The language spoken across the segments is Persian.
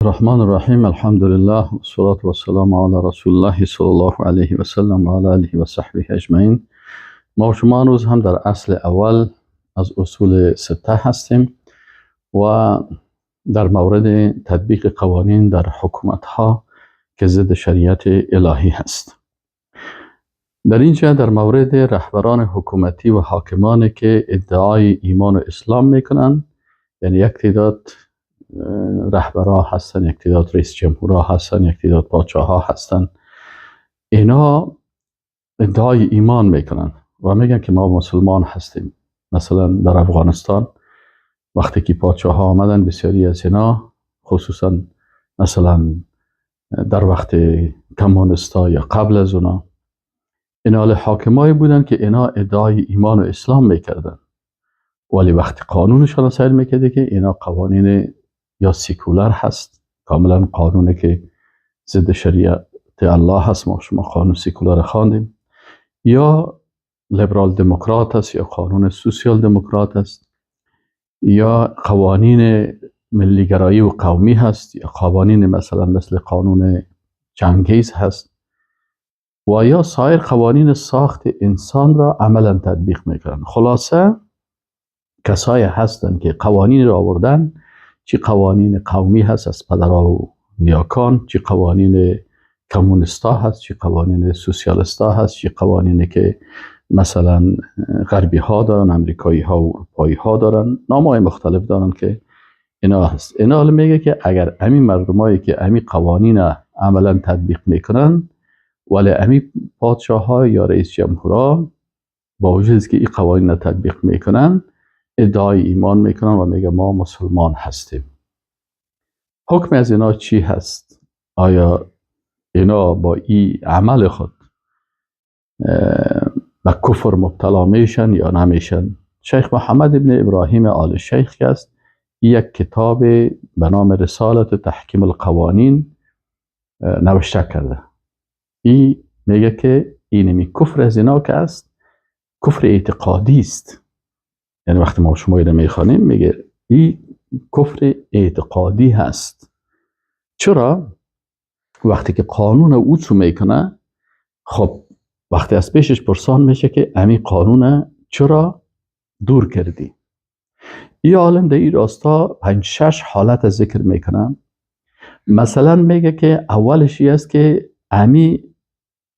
الرحمن الرحیم. الحمد لله والصلاة والسلام علی رسول الله صلی الله علیه و سلم و علی آله و صحبه اجمعین. ما و شما روز هم در اصل اول از اصول 6 هستیم و در مورد تطبیق قوانین در حکومت ها که ضد شریعت الهی هست. در اینجا در مورد رهبران حکومتی و حاکمانی که ادعای ایمان و اسلام میکنن، یعنی یک تعداد رهبرها هستن، یک تعداد رئیس جمهورها هستن، یک تعداد پادشاه‌ها هستن، اینا ادعای ایمان میکنن و میگن که ما مسلمان هستیم. مثلا در افغانستان وقتی که پادشاه‌ها آمدن، بسیاری از اینا، خصوصا مثلا در وقت کمونیستا یا قبل از اونا، اینا حاکمایی بودن که اینا ادعای ایمان و اسلام میکردن، ولی وقتی قانونشان سیر میکرده که اینا قوانین یا سیکولر هست، کاملا قانونه که ضد شریعت الله هست، ما شما قانون سیکولر خواندیم، یا لیبرال دموکرات است، یا قانون سوسیال دموکرات است، یا قوانین ملیگرایی و قومی هست، یا قوانین مثلا مثل قانون چنگیز هست، و یا سایر قوانین ساخت انسان را عملا تطبیق میکنن. خلاصه کسایی هستند که قوانین را آوردن، چی قوانین قومی هست از پدرها و نیاکان، چی قوانین کمونیستا هست، چی قوانین سوسیالیستا هست، چی قوانینی که مثلا غربی ها دارن، امریکایی ها و اروپایی ها دارن، نامهای مختلف دارن که اینا هست. اینا حالا میگه که اگر امی مردمایی که امی قوانین عملا تطبیق میکنن، ولی امی پادشاه ها یا رئیس جمهورها با وجود که این قوانین تطبیق میکنن، ادعای ایمان میکنن و میگه ما مسلمان هستیم. حکم از اینا چی هست؟ آیا اینا با این عمل خود به کفر مبتلا میشن یا نمیشن؟ شیخ محمد ابن ابراهیم آل شیخ است، یک کتاب به نام رسالت تحکیم القوانین نوشته کرده. این میگه که اینمی کفر از اینا که است، کفر اعتقادی است. یعنی وقتی ما شما اینو میخوانیم میگه این کفر اعتقادی هست. چرا؟ وقتی که قانون او چو میکنه، خب وقتی از پیشش پرسان میشه که امی قانون چرا دور کردی؟ این عالم در این راستا 5-6 حالت ذکر میکنه. مثلا میگه که اولش است که امی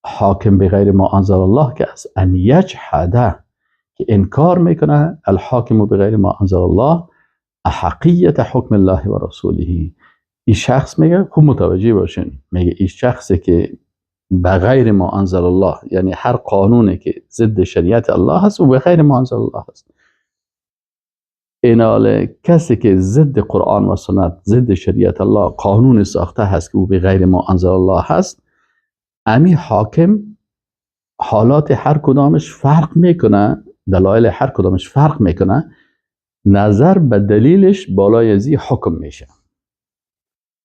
حاکم بغیر ما انزل الله که از ان یجحده، که انکار میکنه الحاکم بغیر ما انزل الله احقیت حکم الله و رسوله. این شخص میگه، خوب متوجه باشین، میگه این شخصی که بغیر ما انزل الله، یعنی هر قانونی که ضد شریعت الله هست و بغیر ما انزل الله هست، اینال کسی که ضد قرآن و سنت، ضد شریعت الله قانون ساخته هست که او بغیر ما انزل الله هست، امی حاکم حالات هر کدامش فرق میکنه، دلایل هر کدامش فرق میکنه، نظر به دلیلش بالای ازی حکم میشه.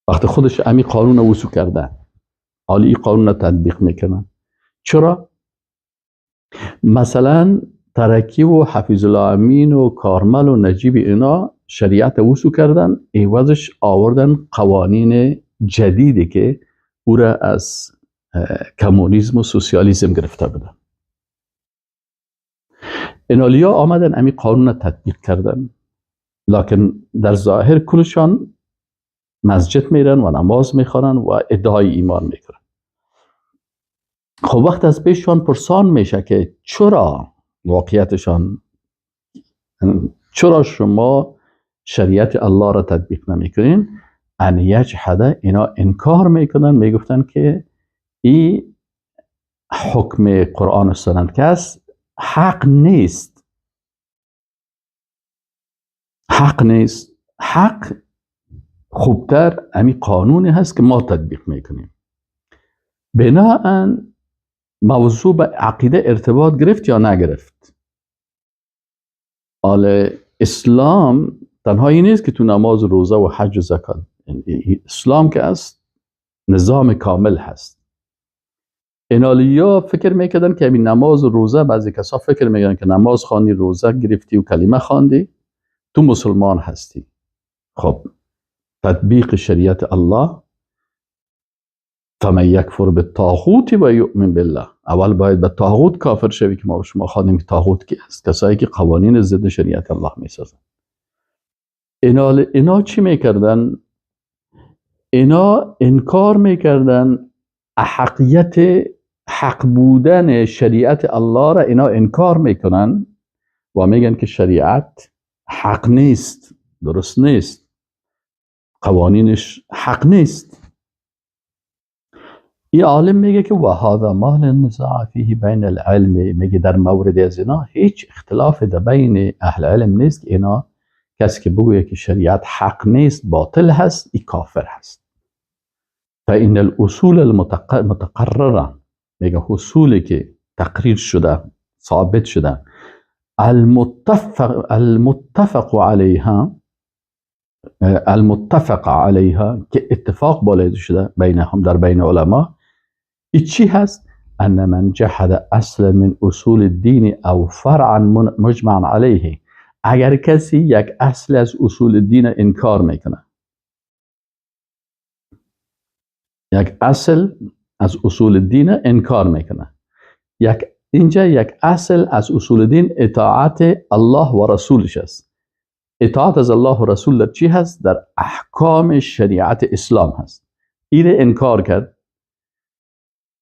وقتی خودش امی قانون وضع کرده، حالی این قانون رو تطبیق میکنه. چرا؟ مثلا ترکی و حفیظ الله امین و کارمل و نجیب اینا شریعت وضع کردن، عوضش آوردن قوانین جدیدی که او را از کمونیسم و سوسیالیسم گرفته بودن. اینالیا آمدن امی قانون را تطبیق کردن، لکن در ظاهر کلشان مسجد میرن و نماز میخوانن و ادعای ایمان میکنن. خب وقت از پیششان پرسان میشه که چرا واقعیتشان، چرا شما شریعت الله را تطبیق نمیکنین؟ ان یجحده، اینا انکار میکنن، میگفتن که این حکم قرآن و سنت که است حق نیست. حق نیست. حق خوبتر امی قانونی هست که ما تطبیق میکنیم. بناهن موضوع به عقیده ارتباط گرفت یا نگرفت؟ حال اسلام تنهایی نیست که تو نماز، روزه و حج و زکات. اسلام که است نظام کامل هست. اینالیا فکر میکردن که همین نماز و روزه، بعضی کسا فکر میکردن که نماز خوانی، روزه گرفتی و کلمه خواندی، تو مسلمان هستی. خب تطبیق شریعت الله. فمن یکفر بالطاغوت و یؤمن بالله، اول باید به طاغوت کافر شوی که ما به شما خواندیم که طاغوت کی است؟ کسایی که قوانین ضد شریعت الله میسازن. اینا چی میکردن؟ اینا انکار میکردن احقیت حق بودن شریعت الله را اینا انکار میکنن و میگن که شریعت حق نیست، درست نیست، قوانینش حق نیست. این عالم میگه که و هذا ما للنزاع فيه بین العلم، میگه در مورد از اینا هیچ اختلاف در بین اهل علم نیست. اینا کسی که بگویه که شریعت حق نیست باطل هست، این کافر هست. فإن الاصول المتقرره، میگه اصولی که تقریر شده ثابت شده المتفق علیها که اتفاق بالای شده بینهم در بین علما، این چی هست؟ ان من جحد اصل من اصول الدین او فرعا مجمع علیه، اگر کسی یک اصل از اصول دین انکار میکنه، یک اصل از اصول دین انکار میکنه، اینجا یک اصل از اصول دین اطاعت الله و رسولش است. اطاعت از الله و رسول در چی هست؟ در احکام شریعت اسلام هست. این انکار کرد.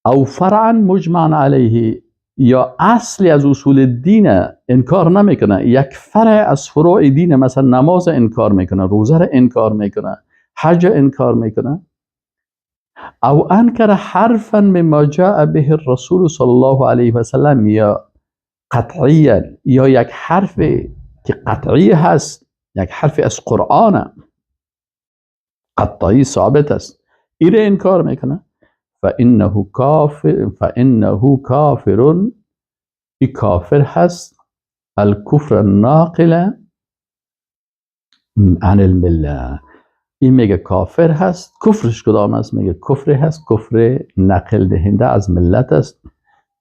او فرعا مجمع علیه، یا اصلی از اصول دین انکار نمیکنه، یک فرع از فروع دین، مثلا نماز انکار میکنه، روزه را انکار میکنه، حج انکار میکنه. او انکر حرفا مما جاء به الرسول صلی الله علیه و سلم، یا قطعیا، یا یک حرف که قطعی هست، یک حرف از قرآن قطعی ثابت است، این انکار میکنه. فانه کافر، این کافر هست. الکفر الناقل عن المله، این میگه کافر هست. کفرش کدام است؟ میگه کفر هست، کفر نقل دهنده از ملت است،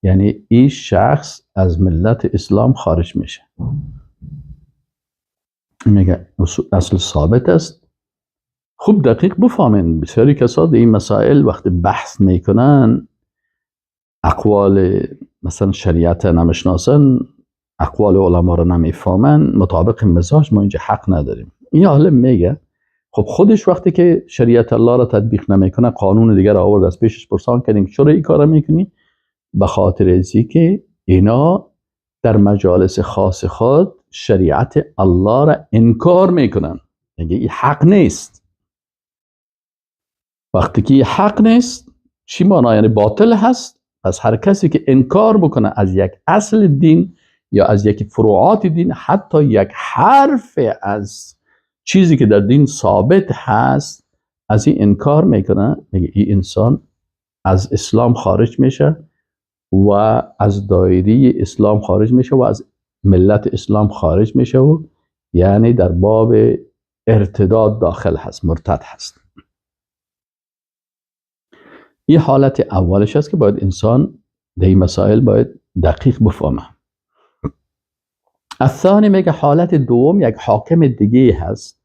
یعنی این شخص از ملت اسلام خارج میشه. میگه اصل ثابت است. خوب دقیق بفهمین، بسیاری کسا در این مسائل وقتی بحث میکنن اقوال مثلا شریعت نمیشناسن، اقوال علما رو نمیفهمن، مطابق مزاج ما اینجا حق نداریم. این عالم میگه خب خودش وقتی که شریعت الله را تطبیق نمیکنه، قانون دیگر آورد، از پیشش پرسان کردیم چرا این کارا میکنی؟ به خاطر ازی که اینا در مجالس خاص خود شریعت الله را انکار میکنن، میگه این حق نیست. وقتی که حق نیست چی معنی؟ یعنی باطل هست. پس هر کسی که انکار بکنه از یک اصل دین یا از یک فروعات دین، حتی یک حرف از چیزی که در دین ثابت هست، از این انکار میکنه، میگه این انسان از اسلام خارج میشه و از دایره اسلام خارج میشه و از ملت اسلام خارج میشه و یعنی در باب ارتداد داخل هست، مرتد هست. این حالت اولش است که باید انسان در این مسائل باید دقیق بفهمه. الثانی میگه حالت دوم یک حاکم دیگه هست،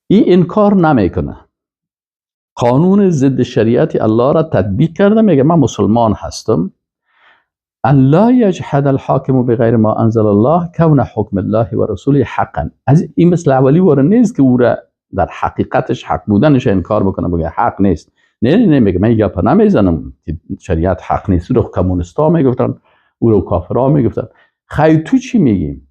این انکار نمیکنه، قانون ضد شریعت الله را تطبیق کرده، میگه من مسلمان هستم. ان لا یجحد الحاکم بغیر ما انزل الله کون حکم الله و رسوله حقا. از این مثل اولی وره نیست که او را در حقیقتش حق بودنش انکار بکنه، بگه حق نیست. نه میگه من گپ نمیزنم که شریعت حق نیست. رو کمونیستا میگفتن، او رو کافرها میگفتن. خیلی تو چی میگیم؟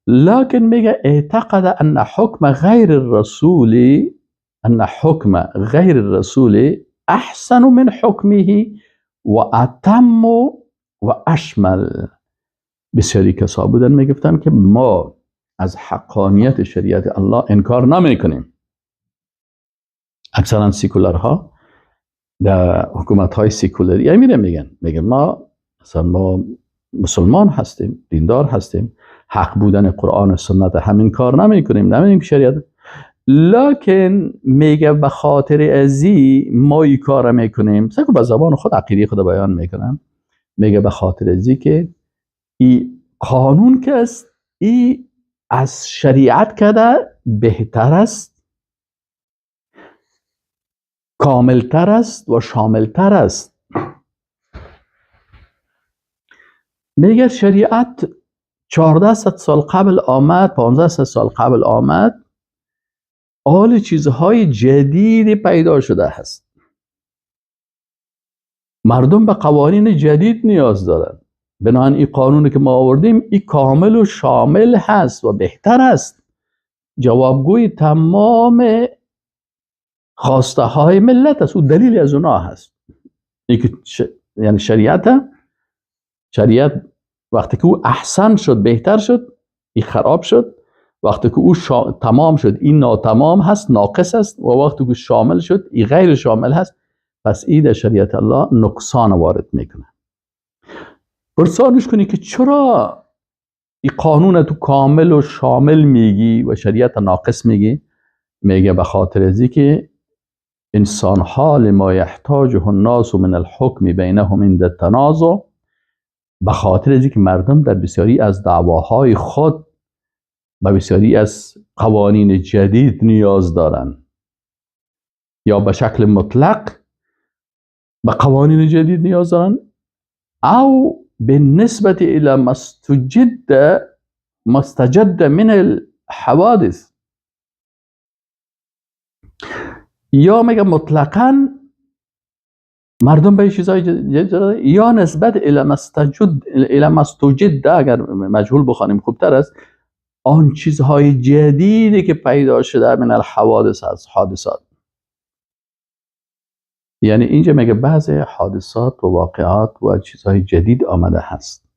لکن میگه اعتقد ان حکم غیر الرسول احسن من حکمه و اتم و اشمل. بسیاری کسا بودن میگفتن که ما از حقانیت شریعت الله انکار نمیکنیم. اکثرا سیکولرها در حکومت های سیکولری میگن ما مثلا ما مسلمان هستیم، دیندار هستیم، حق بودن قرآن و سنت همین کار نمیکنیم شریعت. لکن میگه به خاطر ازی ما این کار میکنیم، سکو به زبان خود عقیده خود بیان میکنن. میگه به خاطر ازی که این قانون که است، این از شریعت کرده بهتر است، کاملتر است و شاملتر است. میگه شریعت 1400 سال قبل آمد، 1500 سال قبل آمد، حال چیزهای جدیدی پیدا شده هست. مردم به قوانین جدید نیاز دارن. بنابراین این قانونی که ما آوردیم این کامل و شامل هست و بهتر است، جوابگوی تمام خواسته های ملت است. او دلیلی از اونا هست. یعنی شریعت وقتی که او احسن شد، بهتر شد، این خراب شد. وقتی که او تمام شد، این ناتمام هست، ناقص است. و وقتی که شامل شد، این غیر شامل هست. پس این در شریعت الله نقصان وارد میکنه. پرسانش کنی که چرا این قانون تو کامل و شامل میگی و شریعت ناقص میگی؟ میگه به خاطر ازی که انسان حال ما یحتاجه الناس من الحکم بینهم عند التنازع، به خاطر ازی که مردم در بسیاری از دعواهای خود به بسیاری از قوانین جدید نیاز دارن، یا به شکل مطلق به قوانین جدید نیاز دارن، او بالنسبة الى ما استجد من الحوادث، یا میگه مطلقاً مردم به چیزهای جدید دارن، یا نسبت الى ما استجد، اگر مجهول بخوانیم خوبتر است، آن چیزهای جدیدی که پیدا شده من الحوادث، از حادثات. یعنی اینجا میگه بعضی حادثات و واقعات و چیزهای جدید آمده هست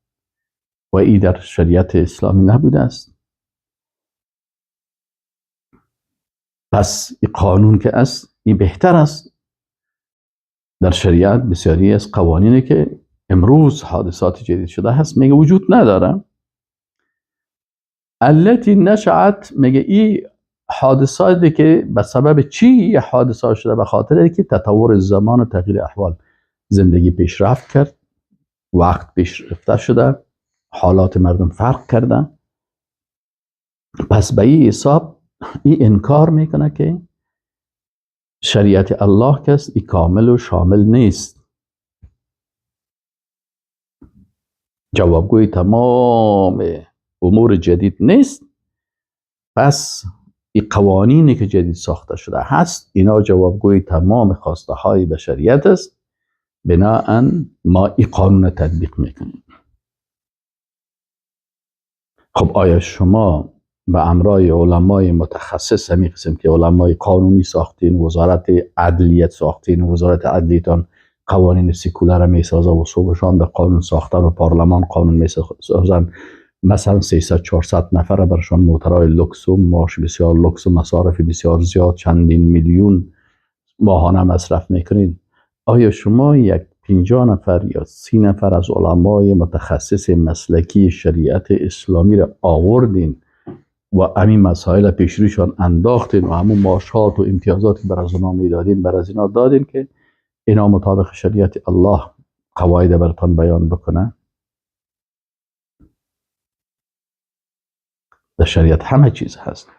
و این در شریعت اسلامی نبوده است. پس این قانون که است، این بهتر است. در شریعت بسیاری از قوانینی که امروز حادثات جدید شده هست میگه وجود نداره. التي نشأت، میگه این حادثاتی که به سبب چی حادثات شده؟ به خاطر که تطور زمان و تغییر احوال، زندگی پیشرفت کرد، وقت پیشرفته شده، حالات مردم فرق کرده. پس به این حساب این انکار میکنه که شریعت الله که است این کامل و شامل نیست، جوابگوی تمام امور جدید نیست. پس این قوانینی که جدید ساخته شده هست، اینا جوابگوی تمام خواسته های بشریت است. بناهن ما این قانون تطبیق میکنیم. خب آیا شما به امرای علمای متخصص، همین قسم که علمای قانونی ساختین، وزارت عدلیت ساختین، وزارت عدلیتان قوانین سیکولر میسازه و صبحشان به قانون ساختن و پارلمان قانون میسازن، مثلا 300-400 نفر برشان موترهای لوکس و معاش بسیار لوکس و مصارف بسیار زیاد، چندین میلیون ماهانه مصرف میکنید. آیا شما یک 50 نفر یا 30 نفر از علمای متخصص مسلکی شریعت اسلامی را آوردین و همین مسائل پیش رویشان انداختین و همون معاشات و امتیازاتی بر از اونا میدادین، بر از اینا دادین که اینا مطابق شریعت الله قواعد براتون بیان بکنه؟ در شریعت همه چیز هست.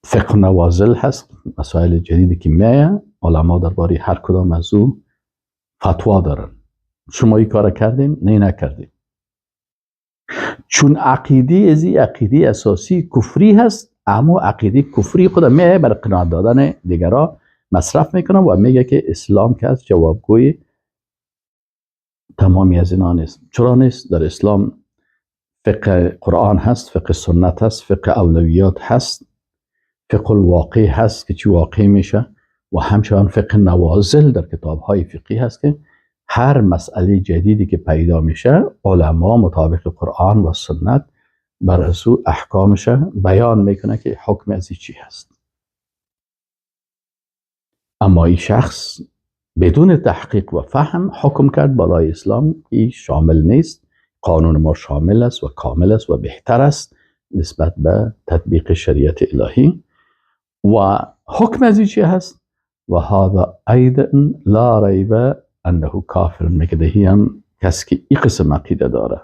فقه نوازل هست، مسائل جدیدی که میایه، علما درباره هر کدام از او فتوا دارن. شما این کار کردین؟ نه نکردین. چون عقیده از این عقیده اساسی کفری هست، اما عقیده کفری خود میایه بر قناعت دادن دیگران مصرف میکنه و میگه که اسلام که از جوابگوی تمامی از اینا نیست. چرا نیست؟ در اسلام فقه قرآن هست، فقه سنت هست، فقه اولویات هست، فقه الواقع هست که چی واقع میشه، و همچنان فقه نوازل در کتاب‌های فقهی هست که هر مسئله جدیدی که پیدا میشه علما مطابق قرآن و سنت بر اساس احکامش بیان میکنه که حکم از چی هست. اما این شخص بدون تحقیق و فهم حکم کرد بالای اسلام، این شامل نیست. قانون ما شامل است و کامل است و بهتر است نسبت به تطبیق شریعت الهی. و حکم از چی هست؟ و هذا ایضا لا ریب انه کافر. میگه هم کسی که این قسم عقیده داره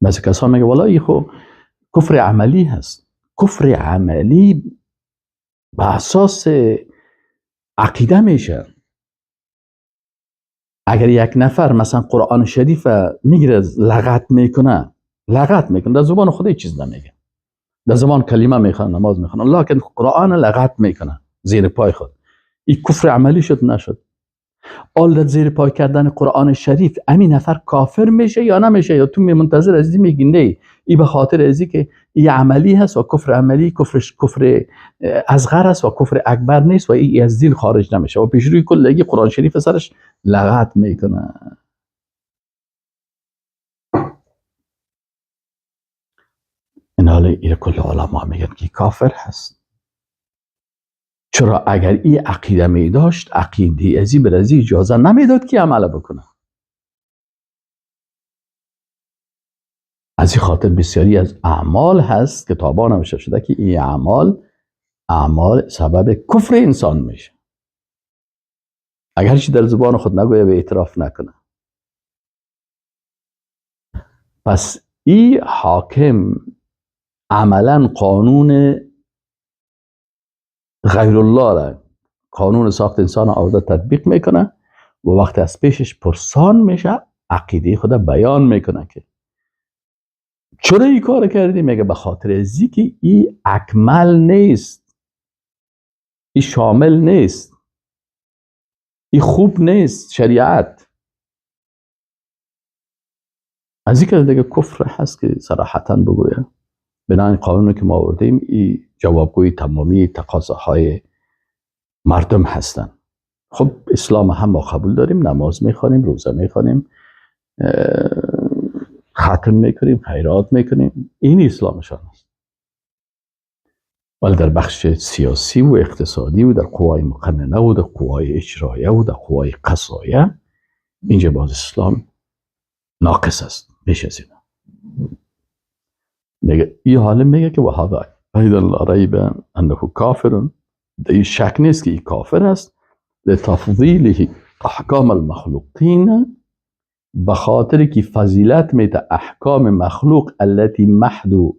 بعضی کسا میگه والا این خب کفر عملی هست. کفر عملی به اساس عقیده میشه. اگر یک نفر مثلا قرآن شریف میگیره لغت میکنه در زبان خود هیچ چیز نمیگه، در زبان کلمه میخوان، نماز میخوان، لکن قرآن لغت میکنه زیر پای خود، این کفر عملی شد نشد؟ آل زیر پای کردن قرآن شریف امین نفر کافر میشه یا نمیشه؟ یا تو منتظر ازی میگی نه این به خاطر ازی که این عملی هست و کفر عملی کفر اصغر است و کفر اکبر نیست و این از دین خارج نمیشه و پیش روی کلگی قرآن شریف سرش لغت میکنه. این حالا این کل علما میگن که کافر هست. چرا؟ اگر این عقیده می داشت، عقیده ازی بر ازی اجازه نمیداد که عمل بکنه. از این خاطر بسیاری از اعمال هست که کتابا نوشته شده که این اعمال سبب کفر انسان میشه اگر چی در زبان خود نگویه و اعتراف نکنه. پس این حاکم عملا قانون غیر الله را، قانون ساخت انسان آورده تطبیق میکنه و وقتی از پیشش پرسان میشه عقیده خود بیان میکنه که چرا این کار کردی؟ میگه به خاطر ازی که این اکمل نیست، این شامل نیست، این خوب نیست شریعت. از این که دیگه کفر هست که صراحتا بگویه. بنابراین قانونی که ما آوردیم این جوابگوی تمامی تقاضاهای مردم هستن. خب اسلام هم ما قبول داریم، نماز میخوانیم، روزه میخوانیم، ختم میکنیم، خیرات میکنیم، این اسلامشان است. ولی در بخش سیاسی و اقتصادی و در قوای مقننه و در قوای اجرایه و در قوای قضایه اینجا باز اسلام ناقص است، بیش از اینا. میگه این حاله میگه که و هذا ایضا لا ریب انه کافر، این شک نیست که این کافر است، لتفضیله احکام المخلوقین، به خاطر که فضیلت میده احکام مخلوق التي محدو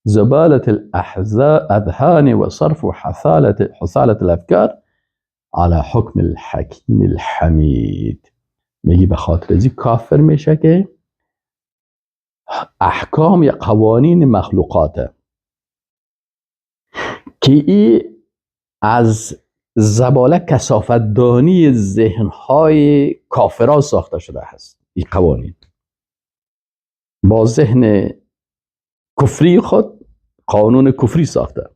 زبالة الاذهان و صرف حصالة الافکار على حکم الحکیم الحمید. میگی به خاطر ازی کافر میشه که احکام یا قوانین مخلوقاته که این از زباله کثافت‌دانی ذهنهای کافران ساخته شده هست. این قوانین با ذهن کفری خود قانون کفری ساخته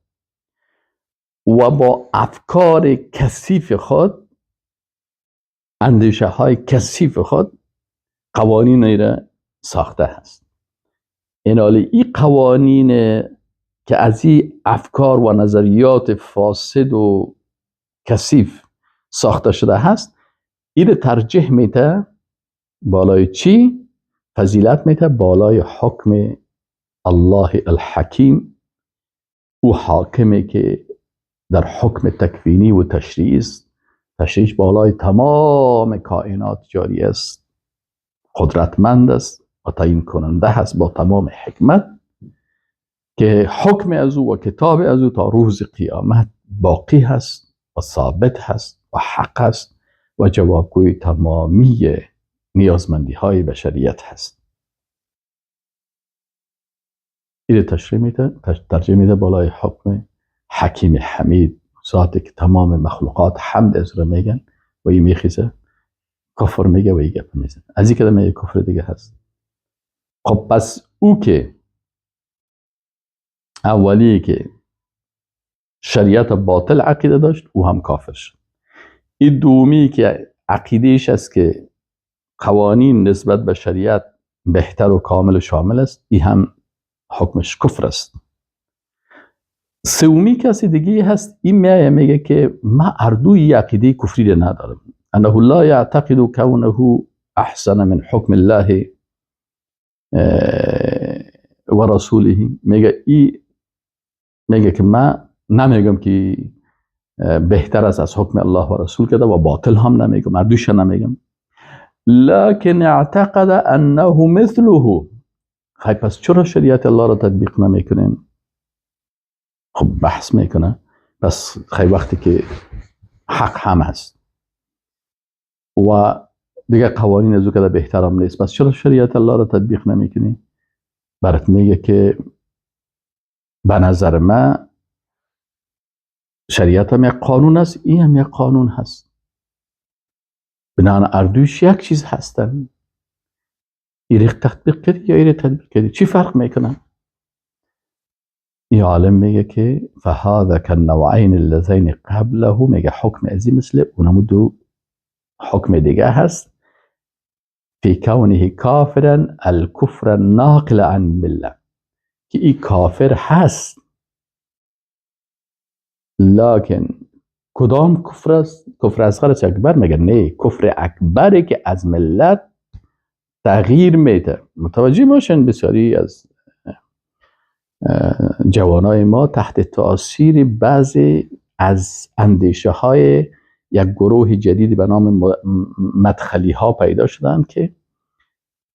و با افکار کثیف خود، اندیشه های کثیف خود قوانین را ساخته هست. این قوانین که از این افکار و نظریات فاسد و کثیف ساخته شده هست، این ترجیح میده بالای چی؟ فضیلت میده بالای حکم الله الحکیم، او حاکمی که در حکم تکوینی و تشریعی است، تشریعش بالای تمام کائنات جاری است، قدرتمند است و تعیین کننده هست با تمام حکمت که حکم از او و کتاب از او تا روز قیامت باقی هست و ثابت هست و حق هست و جوابگوی تمامی نیازمندی های بشریت هست. این ترجیح میده بالای حکم حکیم حمید، ذاتی که تمام مخلوقات حمد از رو میگن و این میخیزه کفر میگه و این گپ میزن. از این کلمه یک کفر دیگه هست. خب پس او که اولی که شریعت باطل عقیده داشت او هم کافر شد. این دومی که عقیدهش است که قوانین نسبت به شریعت بهتر و کامل و شامل است، این هم حکمش کفر است. سومی کسی دیگه هست، این میگه که من اردوی عقیده کفری رو ندارم، انه لا یعتقد کونه احسن من حکم الله و رسوله. میگه که من نمیگم که بهتر است از حکم الله و رسول کده و باطل هم نمیگم، اردوش نمیگم، لكن اعتقد انه مثله، خب پس چرا شریعت الله را تطبیق نمیکنین؟ خب بحث میکنه. پس خیلی وقتی که حق هم هست و دیگه قوانین از او که به احترام نیست، پس چرا شریعت الله را تطبیق نمیکنی؟ برات میگه که به نظر من شریعت هم یک قانون است، این هم یک قانون هست، بنابراین اردوش یک چیز هستن. این تطبیق کردی یا این تطبیق کردی، چی فرق میکنه؟ این عالم میگه که فهذا كالنوعين اللذين قبله، میگه حکم ازی مثل اونمو دو حکم دیگه هست. فی کونه کافرا الکفر ناقل عن مله، که این کافر هست، لکن کدام کفر است؟ کفر اصغر است اکبر؟ میگه نه، کفر اکبری که از ملت تغییر میده. متوجه باشین بسیاری از جوانای ما تحت تاثیر بعضی از اندیشه های یک گروه جدیدی به نام مدخلی ها پیدا شدن که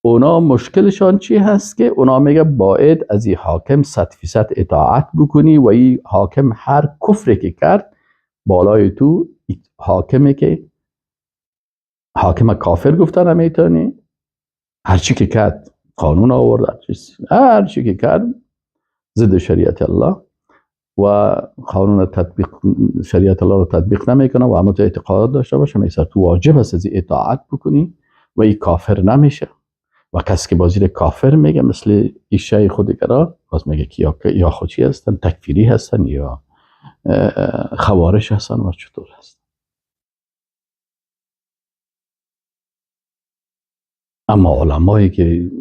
اونا مشکلشان چی هست که اونا میگه باید از این حاکم 100% اطاعت بکنی و این حاکم هر کفری که کرد بالای تو حاکمی که حاکم کافر گفتن نمیتونی، هر چی که کرد قانون آورد، هر چی که کرد ضد شریعت الله و قانون تطبیق شریعت الله رو تطبیق نمیکنه و اما تو اعتقاد داشته باشه میسه تو واجب است از اطاعت بکنی و این کافر نمیشه. و کسی که بازیر کافر میگه مثل ایشه خودگرا، باز میگه که یا خودی هستن، تکفیری هستن یا خوارش هستن و چطور هستن. اما علمایی که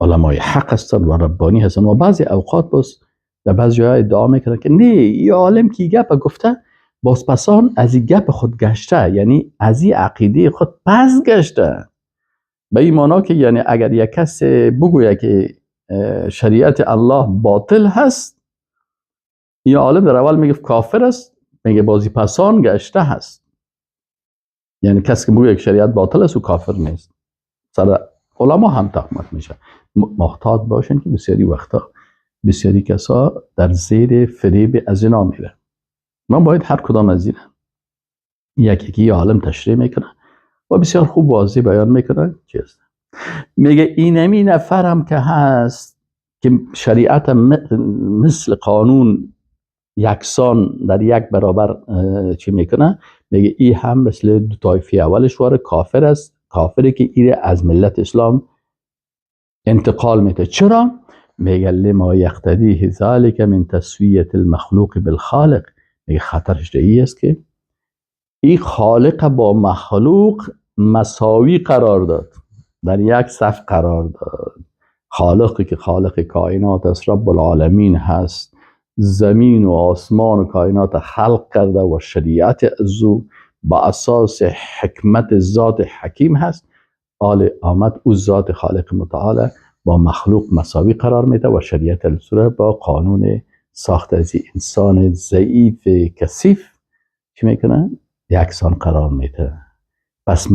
علمای حق هستن و ربانی هستن و بعضی اوقات باز در بعضی جاها ادعا میکنن که نه این عالم کی گپ گفته باز پسان از این گپ خود گشته، یعنی از این عقیده خود پس گشته. به این معنی که یعنی اگر یک کس بگویه که شریعت الله باطل هست، یا عالم در اول میگه کافر است، میگه بازی پسان گشته هست. یعنی کسی که بگویه که شریعت باطل است و کافر نیست، سر علما هم تهمت میشه. محتاط باشن که بسیاری وقتا بسیاری کسا در زیر فریب از اینا میره. من باید هر کدام از اینا یکی عالم تشریح میکنه و بسیار خوب واضح بیان میکنه چی است. میگه اینمی نفرم که هست که شریعت مثل قانون یکسان در یک برابر چی میکنه، میگه این هم مثل دو طایفه اولش واره کافر است، کافری که ایره از ملت اسلام انتقال میده. چرا؟ میگه لما یقتدیه ذلك من تسویه المخلوق بالخالق، میگه خطرش این است که این خالق با مخلوق مساوی قرار داد، در یک صف قرار داد. خالقی که خالق کائنات است، رب العالمین هست، زمین و آسمان و کائنات خلق کرده و شریعت ازو با اساس حکمت ذات حکیم هست. آمد او ذات خالق متعال با مخلوق مساوی قرار میده و شریعت ازو با قانون ساخت از انسان ضعیف کثیف چی میکنه؟ یکسان قرار میده. پس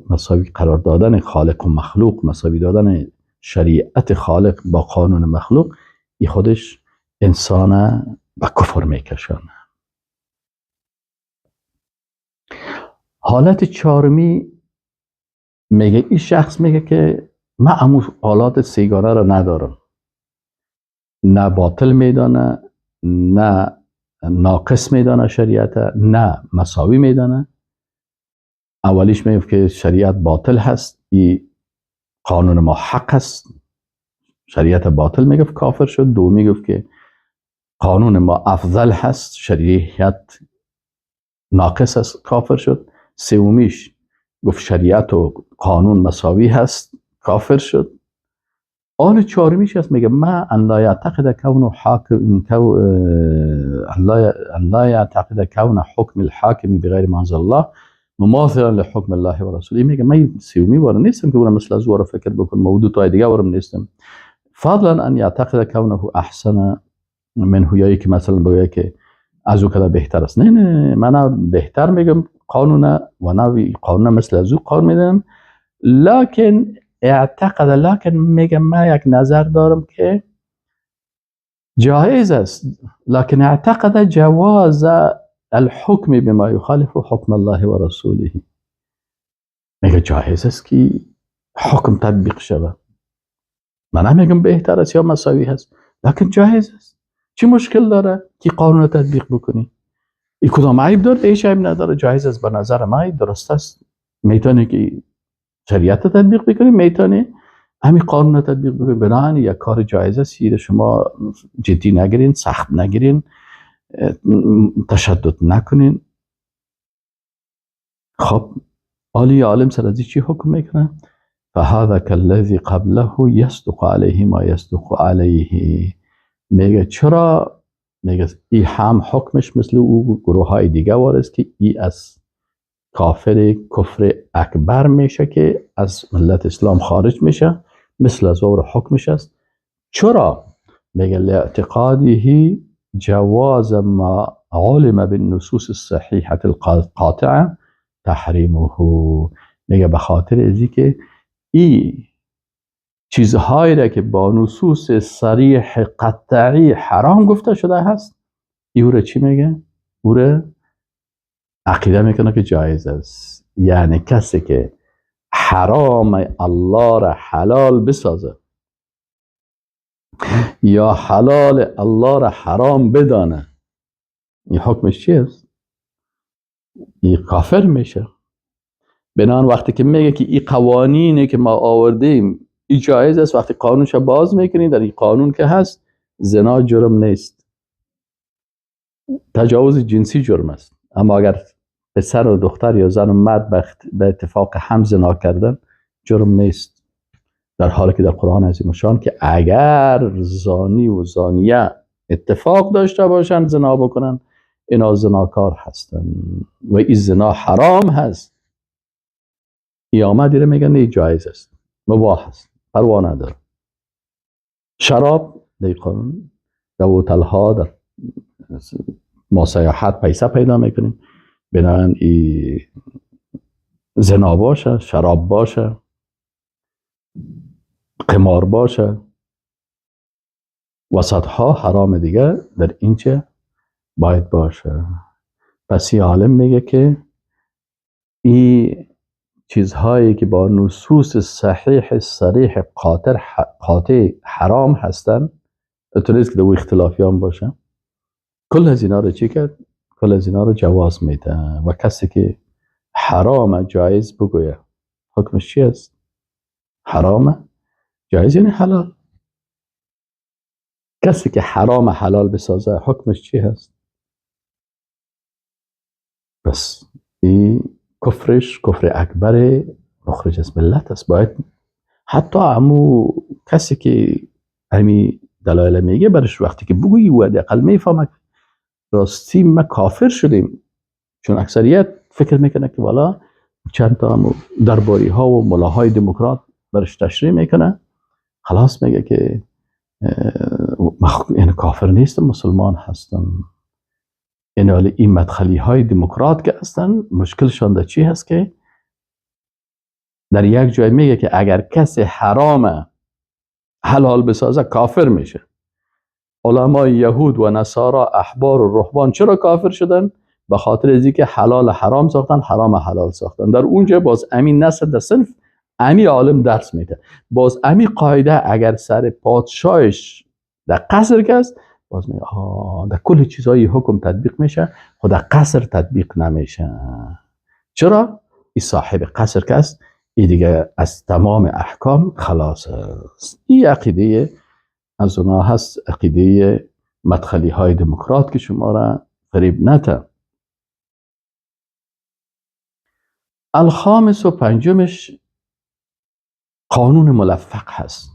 مساوی قرار دادن خالق و مخلوق، مساوی دادن شریعت خالق با قانون مخلوق، این خودش انسان به کفر میکشانه. حالت چهارمی میگه این شخص میگه که من همون حالات سیگانه رو ندارم، نه باطل میدانه، نه ناقص میدانه شریعت، نه مساوی میدانه. اولیش میگه که شریعت باطل هست، این قانون ما حق هست، شریعت باطل میگه کافر شد. دو میگه که قانون ما افضل هست، شریعت ناقص هست، کافر شد. سومیش گفت شریعت و قانون مساوی هست، کافر شد. آن چهارمیش هست میگه ما ان لا یعتقد کون حاکم ان لا یعتقد کون حکم الحاکم بغیر ما انزل الله مماثلا لحکم الله و رسوله. میگه من سومی واره نیستم که برم مثل از واره فکر بکنم، موضوع تو دیگه وارم نیستم. فضلا ان یعتقد کونه احسن منه، یا که مثلا بگه که از او کده بهتر است. نه من بهتر میگم قانون و نه قانون مثل از او قانون میدم، لکن اعتقد، لکن میگه من یک نظر دارم که جایز است، لكن اعتقد جواز الحكم بما يخالف حكم الله و رسوله. میگه جایز است که حکم تطبیق شود. من نمیگم بهتر است یا مساوی هست، لكن جایز است. چی مشکل داره که قانون تطبیق بکنی؟ این کدام عیب داره؟ هیچ عیب نداره، جایز است. به نظر من درست است. میتونی که شریعت تطبیق بکنی، میتونی همین قانون تطبیق بکنی. بنابراین یک کار جایز است. شما جدی نگیرین، سخت نگیرین، تشدد نکنین. خب عالی عالم سر از چی حکم میکنه؟ فهذا كالذي قبله يصدق عليه ما يصدق عليه. میگه چرا؟ میگه این هم حکمش مثل او گروه های دیگه وارست که ای از کفر اکبر میشه که از ملت اسلام خارج میشه، مثل از او حکمش است. چرا؟ میگه لاعتقاده جواز ما علم بالنصوص الصحیحه القاطعه تحریمه. میگه به خاطر ازی که این چیزهایی را که با نصوص صریح قطعی حرام گفته شده هست، او را چی میگه؟ او را عقیده میکنه که جایز است. یعنی کسی که حرام الله را حلال بسازه یا حلال الله را حرام بدانه، این حکمش چی است؟ این کافر میشه. بنان وقتی که میگه که این قوانینی که ما آوردیم این جایز است، وقتی قانونش باز میکنی، در این قانون که هست زنا جرم نیست، تجاوز جنسی جرم است. اما اگر پسر و دختر یا زن و مرد به اتفاق هم زنا کردن جرم نیست، در حالی که در قرآن عظیم شان که اگر زانی و زانیه اتفاق داشته باشن زنا بکنن، اینا زناکار هستن و این زنا حرام هست. آمد دیره میگن نه جایز است، مباح است، پروا نداره. شراب در قانون، در هتل ها، در ما سیاحت پیسه پیدا میکنیم، بنابراین زنا باشه، شراب باشه، قمار باشه، وسط ها حرام دیگه در اینچه باید باشه. پس این عالم میگه که این چیزهایی که با نصوص صحیح صریح قاطع حرام هستن، اتونیست که دو اختلافیان باشه، کل از اینا رو چی کرد؟ کل از اینا رو جواز میده. و کسی که حرام جایز بگویه حکمش چی است؟ حرام جایز یعنی حلال. کسی که حرام حلال بسازه حکمش چی هست؟ بس این کفرش کفر اکبر مخرج از ملت است. باید حتی همو کسی که همی دلایل میگه برش وقتی که بگویی و حداقل میفهمه راستی ما کافر شدیم، چون اکثریت فکر میکنه که والا چند تا همو درباری ها و ملاهای دموکرات برش تشریح میکنه، خلاص میگه که این کافر نیست، مسلمان هستن. این مدخلی های دموکرات که هستن مشکلشان در چی هست که در یک جای میگه که اگر کسی حرام حلال بسازه کافر میشه. علمای یهود و نصارا، احبار و رهبان چرا کافر شدن؟ به خاطر ازی که حلال حرام ساختن، حرام حلال ساختن. در اونجا باز امین نسل در صنف امی عالم درس میده. باز امی قاعده اگر سر پادشاهش در قصر که است، باز میگه در کل چیزایی حکم تطبیق میشه، خود در قصر تطبیق نمیشه. چرا؟ این صاحب قصر که است، این دیگه از تمام احکام خلاص است. این عقیده از اونا هست، عقیده مدخلی های دموکرات که شما را فریب نده. الخامس و پنجمش قانون ملفق هست.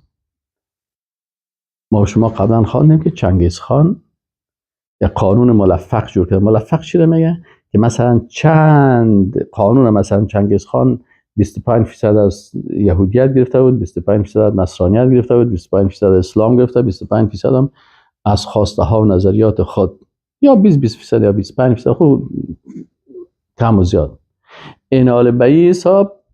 ما شما قبلا خواندیم که چنگیز خان یک قانون ملفق جور کرد. ملفق چی رو میگه؟ که مثلا چند قانون، مثلا چنگیز خان 25% از یهودیت گرفته بود، 25% از نصرانیت گرفته بود، 25% از اسلام گرفته، 25% هم از خواسته ها و نظریات خود، یا 20% یا 25% خود کم و زیاد. این حال به این حساب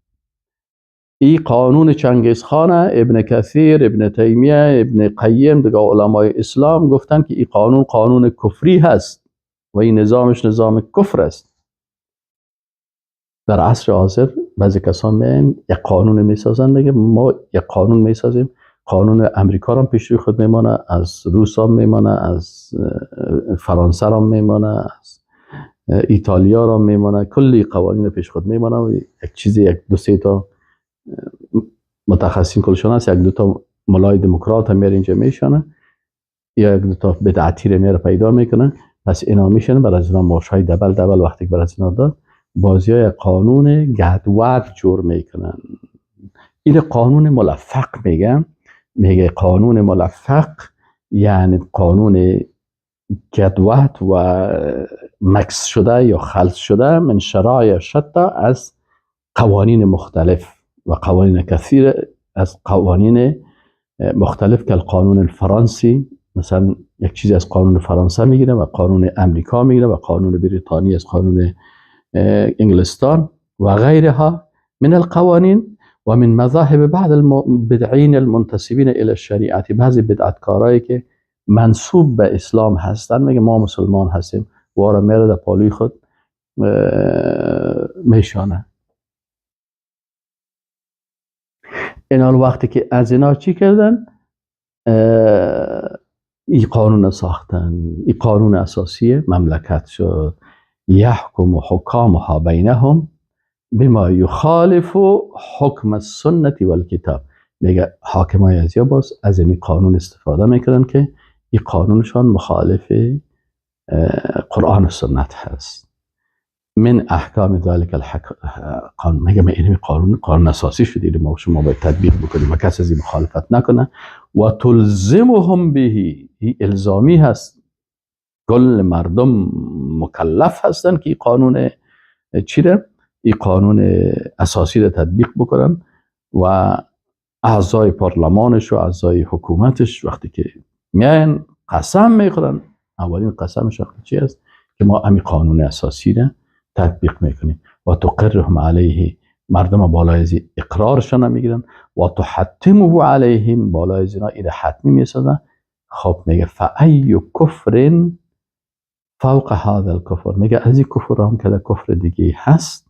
این قانون چنگیزخانه ابن کثیر، ابن تیمیه، ابن قیم، دیگه علمای اسلام گفتن که این قانون کفری هست و این نظامش نظام کفر است. در عصر حاضر بعضی کسان میگن یک قانون میسازن، میگه ما یک قانون میسازیم، قانون امریکا را پیش روی خود میمانه، از روس هم میمانه، از فرانسه هم میمانه، از ایتالیا را میمانه، کلی قوانین پیش خود میمانه و یک چیزی یک دو سه تا متخصصین کلشون هست، یک دو تا ملای دموکرات هم میره اینجا میشانه یا یک دو تا بدعتی رو میره پیدا میکنه، پس اینا میشن برای از اینا ماشای دبل وقتی برای از اینا داد بازی های قانون گدوت جور میکنن. این قانون ملفق میگه قانون ملفق یعنی قانون گدوت و مکس شده یا خلط شده من شرایع شتى از قوانین مختلف و قوانین کثیر از قوانین مختلف که القانون الفرانسی مثلا یک چیزی از قانون فرانسه میگیره و قانون امریکا میگیره و قانون بریتانی از قانون انگلستان و غیرها من القوانین و من مذاهب بعض البدعین المنتسبین الى الشریعه. بعضی بدعتکارایی که منسوب به اسلام هستن میگه ما مسلمان هستیم وارا میره در پالوی خود میشانه. اینا وقتی که از اینا چی کردن؟ این قانون ساختن، این قانون اساسی مملکت شد. یحکم حکامها بینهم بما یخالف حکم السنة والکتاب. میگه حاکمای ازیا باز از این قانون استفاده میکنن که این قانونشان مخالف قرآن و سنت هست. من احکام ذلك القانون، میگه این قانون اساسی شده ما شما باید تطبیق بکنیم و کسی از این مخالفت نکنه. و تلزمهم به، این الزامی هست، کل مردم مکلف هستن که این قانون این قانون اساسی رو تطبیق بکنن و اعضای پارلمانش و اعضای حکومتش وقتی که میاین قسم میخورن، اولین قسمش چی است؟ که ما همین قانون اساسی رو تطبیق میکنیم. و تقرهم علیه، مردم بالای از اقرارشان میگیرن و تحتمه علیهم، بالای از اینا این حتمی میسازن. خب میگه فای کفر فوق هذا الكفر، میگه از این کفر هم که کفر دیگه هست.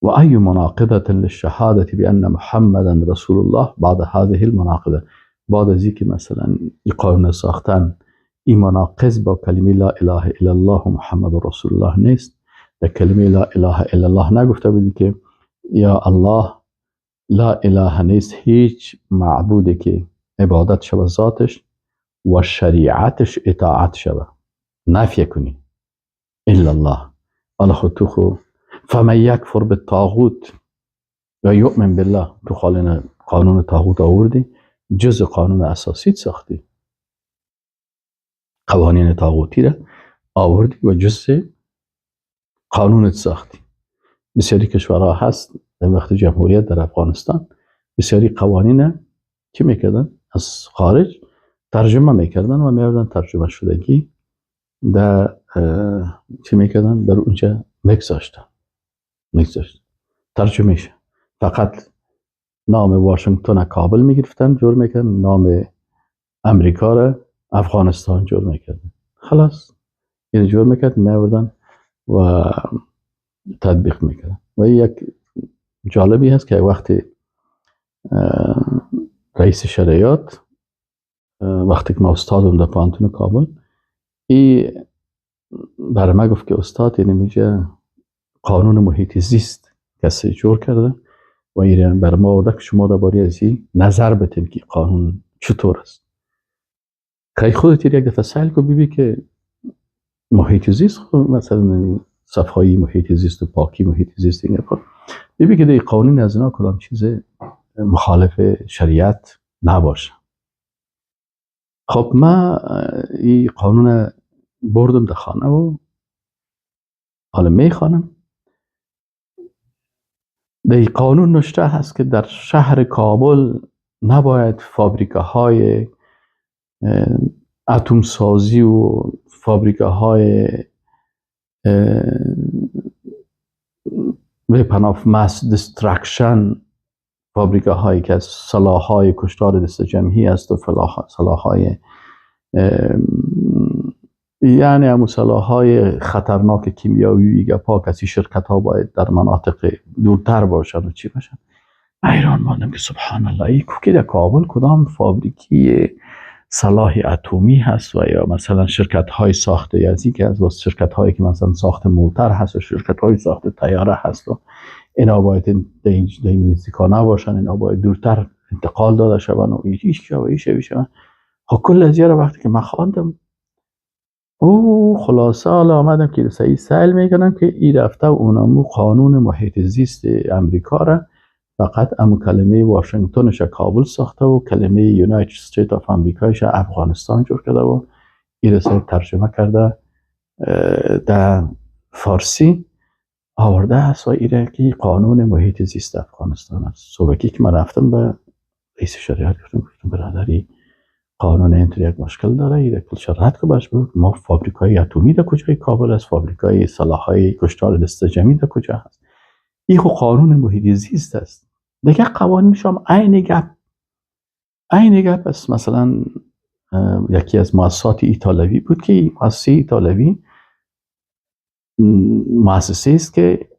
و ای مناقضه للشهاده بان محمدا رسول الله بعد هذه المناقضه، بعد از اینکه مثلا این قانون ساختن این مناقض با کلمه لا اله الا الله و محمد رسول الله نیست. در کلمه لا اله الا الله نگفته بودی که یا الله لا اله نیست هیچ معبودی که عبادت شود ذاتش و شریعتش اطاعت شود، نفی کنی الا الله. الله خود تو خو فمن یکفر بالطاغوت و یؤمن بالله، تو قانون طاغوت آوردی، جز قانون اساسی ساختی، قوانین طاغوتی را آوردی و جز قانونت ساختی. بسیاری کشورها هست در وقت جمهوریت در افغانستان بسیاری قوانین چی میکردن؟ از خارج ترجمه میکردن و میاردن ترجمه شدگی در چی میکردن؟ در اونجا میگذاشتن ترجمه شه. فقط نام واشنگتن کابل میگرفتن جور میکردن، نام امریکا را افغانستان جور میکردن، خلاص این جور میکرد میاردن و تطبیق میکردن. و یک جالبی هست که وقتی رئیس شریعت وقتی که ما استادم در پانتون کابل این برای ما گفت که استاد اینه میگه قانون محیط زیست کسی جور کرده و این برای ما آورده که شما درباره از این نظر بتین که قانون چطور است. که خودت یک دفعه سهل کو ببین که محیط زیست مثلا صفایی محیط زیست و پاکی محیط زیست این ببین که این قانون از اینا کدام چیز مخالف شریعت نباشه. خب ما این قانون بردم در خانه و حالا میخوانم. در این قانون نوشته هست که در شهر کابل نباید فابریکاهای اتم سازی و فابریکاهای weapon of mass destruction فابریکاهایی که از سلاح‌های کشتار دست جمعی است و سلاح‌های یعنی همون سلاح‌های خطرناک کیمیایی گپا کسی شرکت‌ها باید در مناطق دورتر باشن و چی باشن. ایران ماندم که سبحان الله این که در کابل کدام فابریکی سلاح اتمی هست و یا مثلا شرکت‌های ساخت یزی که از شرکت‌هایی که مثلا ساخت موتر هست و شرکت‌های ساخت طیاره هست و اینا باید این نزدیکانه باشن، اینا باید دورتر انتقال داده شون و هیچ شون. خب کل از را وقتی که من خواندم او خلاصه حالا آمدم که صحیح سهل میکنم که این رفته و اونمو قانون محیط زیست امریکا را فقط امو کلمه واشنگتنش کابل ساخته و کلمه یونایتد استیت آف امریکایش افغانستان جور کرده و این رسال ترجمه کرده در فارسی آورده هست و ایره که قانون محیط زیست افغانستان است. صبحی که من رفتم به رئیس شریعت گفتم برادری قانون اینطور یک مشکل داره، ایره کلش رد که باش بود ما فابریکای اتمی در کجای کابل است، فابریکای سلاح‌های کشتار دست جمعی در کجا هست. این خو قانون محیط زیست است. دیگه قوانینش هم عین گپ است. مثلا یکی از مؤسسات ایتالوی بود که مؤسسه ایتالوی مؤسسه است که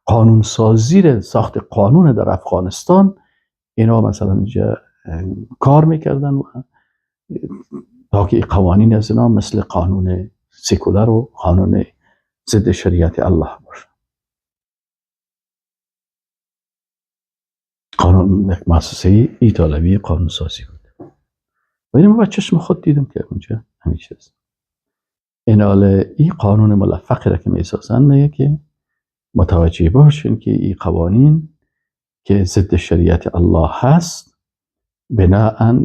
قانون سازی ساخت قانون در افغانستان اینا مثلا اینجا کار میکردن و تا که قوانین از اینا مثل قانون سکولر و قانون ضد شریعت الله باشه. قانون یک مؤسسه ایتالوی قانون سازی بود. ولی من با چشم خود دیدم که اونجا همین چیز. این قانون ملفقی را که میسازن میگه که متوجه باشین که این قوانین که ضد شریعت الله هست بناءً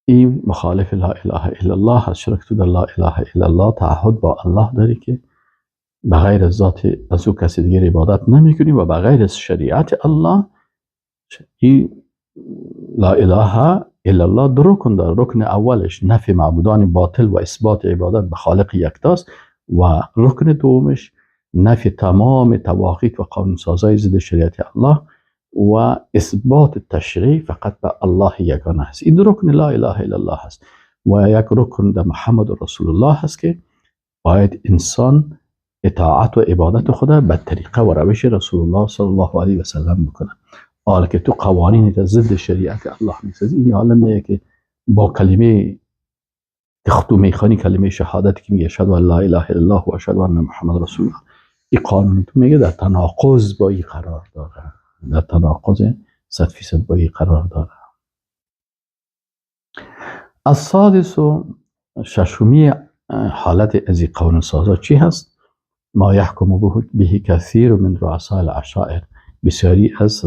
این مخالف لا اله الا الله هست. چرا که تو در لا اله الا الله تعهد با الله داری که بغیر از ذات از او کسی دیگر عبادت نمی و بغیر از شریعت الله این لا اله الا الله دو رکن داره. رکن اولش نفی معبودان باطل و اثبات عبادت به خالق یکتاست و رکن دومش نفی تمام طواغیت و قانونسازهای ضد شریعت الله و اثبات تشریع فقط به الله یگانه است. این دو رکن لا اله الا الله هست و یک رکن در محمد رسول الله هست که باید انسان اطاعت و عبادت خدا به طریقه و روش رسول الله صلی الله علیه و سلم بکنه. حالا که تو قوانین ضد شریعت الله میسازی این حالا میگه که با کلمه که تو میخوانی کلمه شهادت که میگه اشهد ان لا اله الا الله و اشهد ان محمد رسول الله، این قانون تو میگه در تناقض با این قرار داره، در تناقض 100% با این قرار داره. السادس و ششمی حالت از این قانون سازا چی هست؟ ما یحکم به کثیر من رؤساء العشائر، بسیاری از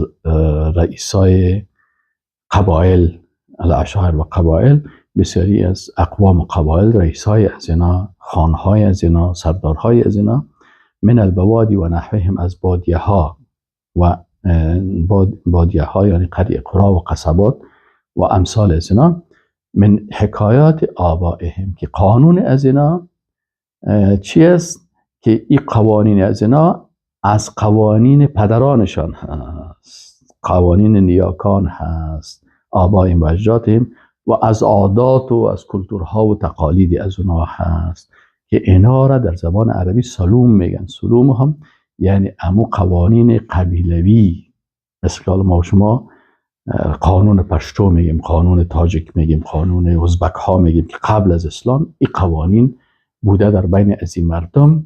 رئیسای قبایل العشائر و قبایل، بسیاری از اقوام و قبایل رئیسای از اینا، خانهای از اینا، سردارهای از اینا، من البوادی و نحوهم از بادیه ها و بادیه ها یعنی قریه قرا و قصبات و امثال از اینا، من حکایات آبائهم که قانون از اینا چی است؟ که این قوانین از اینا از قوانین پدرانشان هست، قوانین نیاکان هست، آبائهم و اجدادهم، و از عادات و از کلتورها و تقالید از اونها هست که اینا را در زبان عربی سلوم میگن. سلوم هم یعنی امو قوانین قبیلوی، مثل که ما شما قانون پشتو میگیم، قانون تاجیک میگیم، قانون ازبک ها میگیم که قبل از اسلام این قوانین بوده در بین از این مردم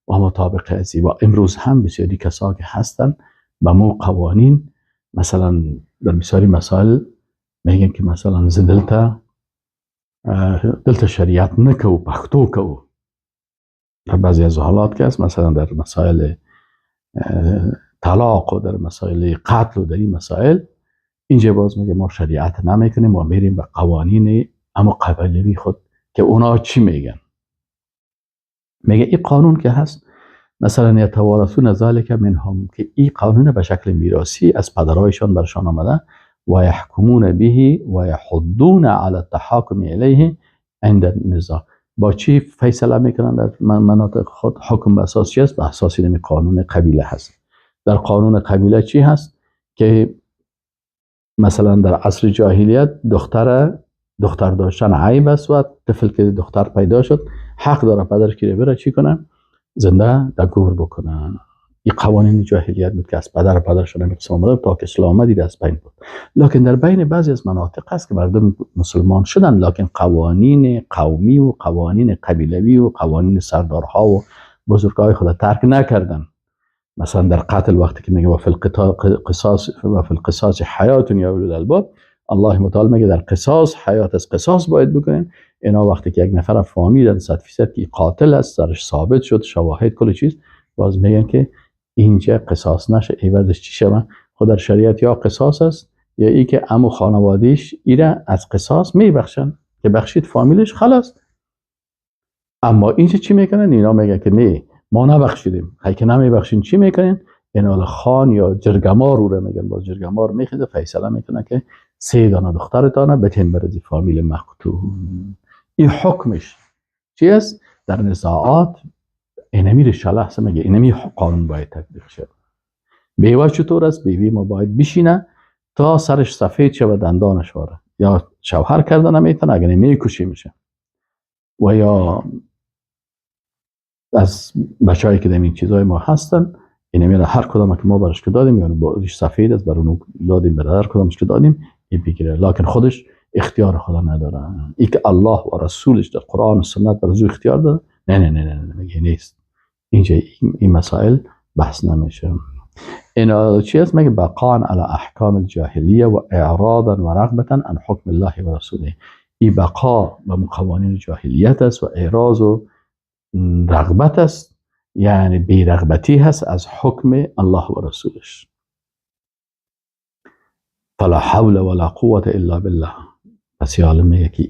و مطابق از این. و امروز هم بسیاری کسا که هستن به مو قوانین مثلا در بسیاری مسائل میگن که مثلا دلتا شریعت نکو پختو کو. در بعضی از حالات که هست مثلا در مسائل طلاق و در مسائل قتل و در این مسائل اینجا باز میگه ما شریعت نمیکنیم و میریم به قوانین اما قبیلوی خود که اونا چی میگن. میگه این قانون که هست مثلا یتوارثون ذلک منهم، که این قانون به شکل میراثی از پدرایشان برشان آمده، و یحکمون به و یحضون علی التحاکم الیه عند النزاع. با چی فیصله میکنن در مناطق خود؟ حکم به اساس چی است؟ به اساس قانون قبیله هست. در قانون قبیله چی هست؟ که مثلا در عصر جاهلیت دختر داشتن عیب است و طفل که دختر پیدا شد حق داره پدرش که بره چی کنه، زنده در گور بکنه. این قوانین جاهلیت بود که از پدرشون نمی‌خواست آمده تا که اسلام آمد از بین بود. لکن در بین بعضی از مناطق است که مردم مسلمان شدن، لکن قوانین قومی و قوانین قبیلوی و قوانین سردارها و بزرگای خود ترک نکردن. مثلا در قتل وقتی که میگه و فی القصاص حیات یا اولو الالباب، الله متعال میگه در قصاص حیات از قصاص باید بکنین. اینا وقتی که یک نفر فهمیدن 100% که قاتل است، سرش ثابت شد، شواهد کل چیز، باز میگن که اینجا قصاص نشه، عوضش چی شوه؟ خود در شریعت یا قصاص است یا ای که عمو خانوادیش ایره از قصاص میبخشن که بخشید فامیلش خلاص. اما اینجا چی میکنن؟ اینا میگن که نه ما نبخشیدیم. خیلی که نمیبخشین چی میکنین؟ اینال خان یا جرگمار رو میگن، باز جرگمار میخیده فیصله میکنه که 3 دانه دخترتانه بتین برزی فامیل مقتول. این حکمش چی است؟ در نزاعات اینمی رشاله هست، میگه اینمی قانون باید تطبیق شد. بیوه چطور است؟ بیوی ما باید بشینه تا سرش سفید شه و دندانش واره، یا شوهر کردن نمیتونه اگر میکشی میشه. و یا از بچه‌ای که در این چیزای ما هستن، اینمی را هر کدام که ما برش که دادیم یا بارش سفید است بر اون دادیم، بر هر کدامش که دادیم این بگیره، لکن خودش اختیار خدا نداره. این که الله و رسولش در قرآن و سنت بر زو اختیار داره، نه میگه نیست. اینجا این مسائل بحث نمیشه. این چی است؟ میگه بقاء علی احکام الجاهلیه و اعراضا و رغبتا عن حکم الله و رسوله. این بقا به قوانین جاهلیت است و اعراض و رغبت است، یعنی بی‌رغبتی هست از حکم الله و رسولش. فلا حول ولا قوة الا بالله. پس یعلم میگه که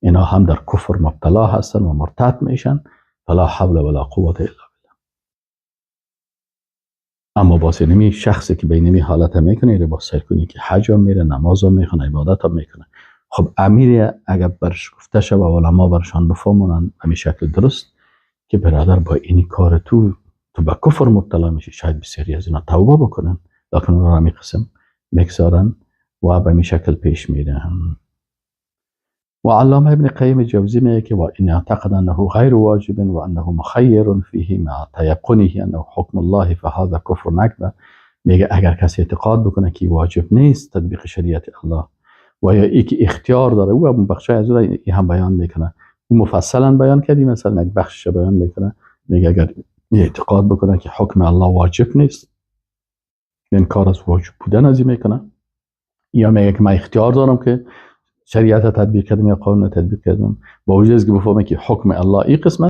اینا هم در کفر مبتلا هستن و مرتد میشن. فلا حول ولا قوة الا بالله. اما باز اینمی شخصی که به اینمی حالت میکنه، رو باز سر کنی که حج هم میره، نماز هم میخونه، عبادت هم میکنه. خب امیر اگر برش گفته شد و علما برشان بفهمونن همین شکل درست که برادر با اینی کار تو به کفر مبتلا میشی، شاید بسیاری از اینا توبه بکنن، لکن اون را همین قسم میگذارن و به این شکل پیش میرن. و علامه ابن قیم جوزی میگه که و ان اعتقد انه غیر واجب و انه مخیر فیه مع تیقنه انه حکم الله فهذا کفر اکبر. میگه اگر کسی اعتقاد بکنه که واجب نیست تطبیق شریعت الله و یا ای که اختیار داره، او بخشی از اون هم بیان میکنه، او مفصلا بیان کردی، مثلا یک بخشش بیان میکنه. میگه اگر اعتقاد بکنه که حکم الله واجب نیست، انکار از واجب بودن از این میکنه، یا میگه که من اختیار دارم که شریعت تطبیق کردم یا قانون تطبیق کردم، با وجود از که بفهمه که حکم الله این قسمت